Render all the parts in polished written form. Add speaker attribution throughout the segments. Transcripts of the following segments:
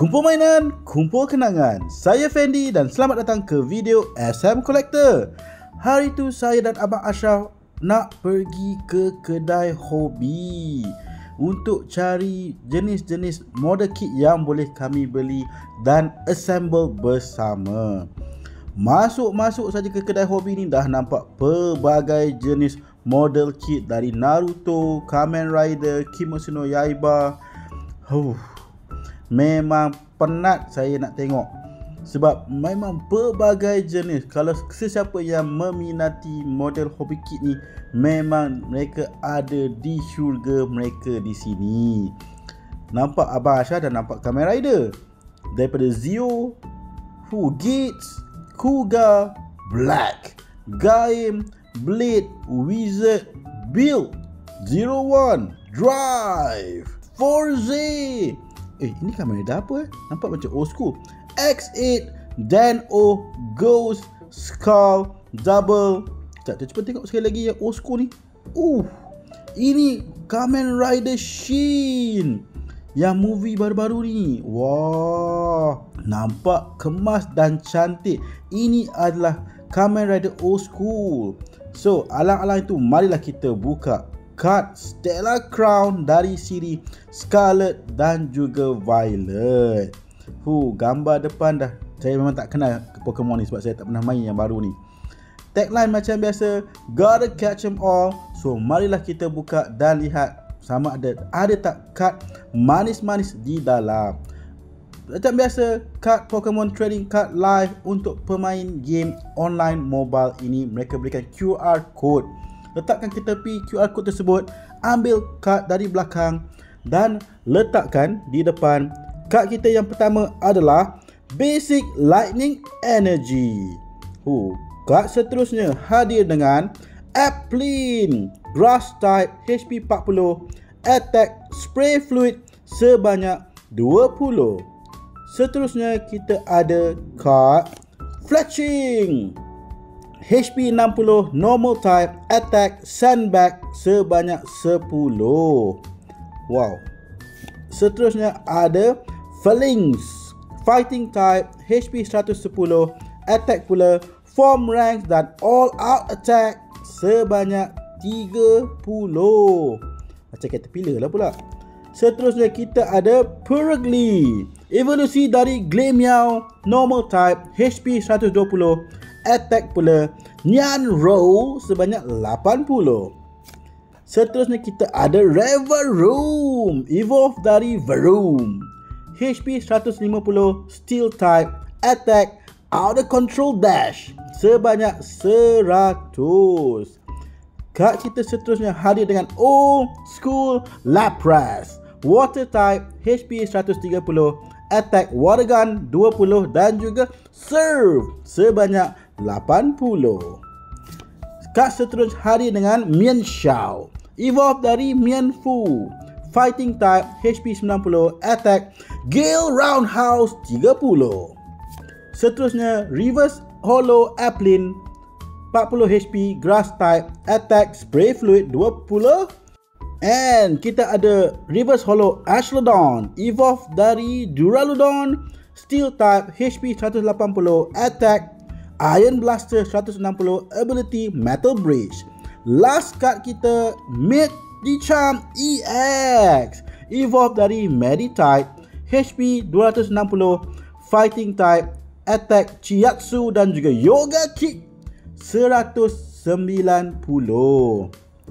Speaker 1: Kumpul mainan, kumpul kenangan. Saya Fendi dan selamat datang ke video SM Collector. Hari tu saya dan Abang Ashraf nak pergi ke kedai hobi untuk cari jenis-jenis model kit yang boleh kami beli dan assemble bersama. Masuk saja ke kedai hobi ni dah nampak pelbagai jenis model kit dari Naruto, Kamen Rider, Kimetsu no Yaiba. Memang penat saya nak tengok sebab memang pelbagai jenis. Kalau sesiapa yang meminati model hobi kit ni, memang mereka ada di syurga mereka di sini. Nampak Abang Ashraf dan nampak Kamen Rider daripada Zio, Gates, Kuga, Black, Gaim, Blade, Wizard, Build, Zero One, Drive, Forze. Ini Kamen Rider apa Nampak macam old school. X8, Dan-O, Ghost, Skull, Double. Kita cuba tengok sekali lagi yang old school ni. Ini Kamen Rider Shin yang movie baru-baru ni. Wah, nampak kemas dan cantik. Ini adalah Kamen Rider old school. So, alang-alang itu marilah kita buka kad Stellar Crown dari siri Scarlet dan juga Violet. Gambar depan dah. Saya memang tak kenal Pokemon ni sebab saya tak pernah main yang baru ni. Tagline macam biasa, gotta catch 'em all. So marilah kita buka dan lihat sama ada tak kad manis-manis di dalam. Macam biasa, kad Pokemon Trading Card Live untuk pemain game online mobile ini mereka berikan QR code. Letakkan ke tepi QR code tersebut, ambil kad dari belakang dan letakkan di depan. Kad kita yang pertama adalah Basic Lightning Energy. Kad seterusnya hadir dengan Applin Grass Type HP 40, Attack Spray Fluid sebanyak 20. Seterusnya kita ada kad Fletching HP 60 Normal Type, Attack Sandbag sebanyak 10. Wow. Seterusnya ada Phalanx Fighting Type HP 110, Attack pula, Form Ranks dan All Out Attack sebanyak 30. Macam kata pilih lah pula. Seterusnya kita ada Purugly Evolusi dari Glameow Normal Type HP 120, Attack pula, Nyan Roll sebanyak 80. Seterusnya kita ada Reverum Evolve dari Varoom HP 150, Steel Type, Attack, Out of Control Dash sebanyak 100. Kad kita seterusnya hadir dengan Old School Lapras Water Type HP 130, Attack Water Gun 20 dan juga Serve sebanyak 80. Kad seterusnya hadir dengan Mienshao Evolve dari Mienfoo Fighting Type HP 90, Attack Gale Roundhouse 30. Seterusnya Reverse Hollow Applin 40 HP Grass Type, Attack Spray Fluid 20. And kita ada Reverse Hollow Ashlodon Evolve dari Duraludon Steel Type HP 180, Attack Iron Blaster 160, Ability Metal Bridge. Last card kita Medicham EX Evolve dari Meditype HP 260, Fighting Type, Attack Chiatsu dan juga Yoga Kick 190.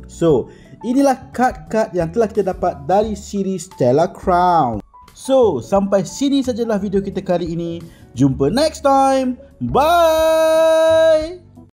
Speaker 1: So, inilah kad-kad yang telah kita dapat dari siri Stellar Crown. So, sampai sini sajalah video kita kali ini. Jumpa next time. Bye.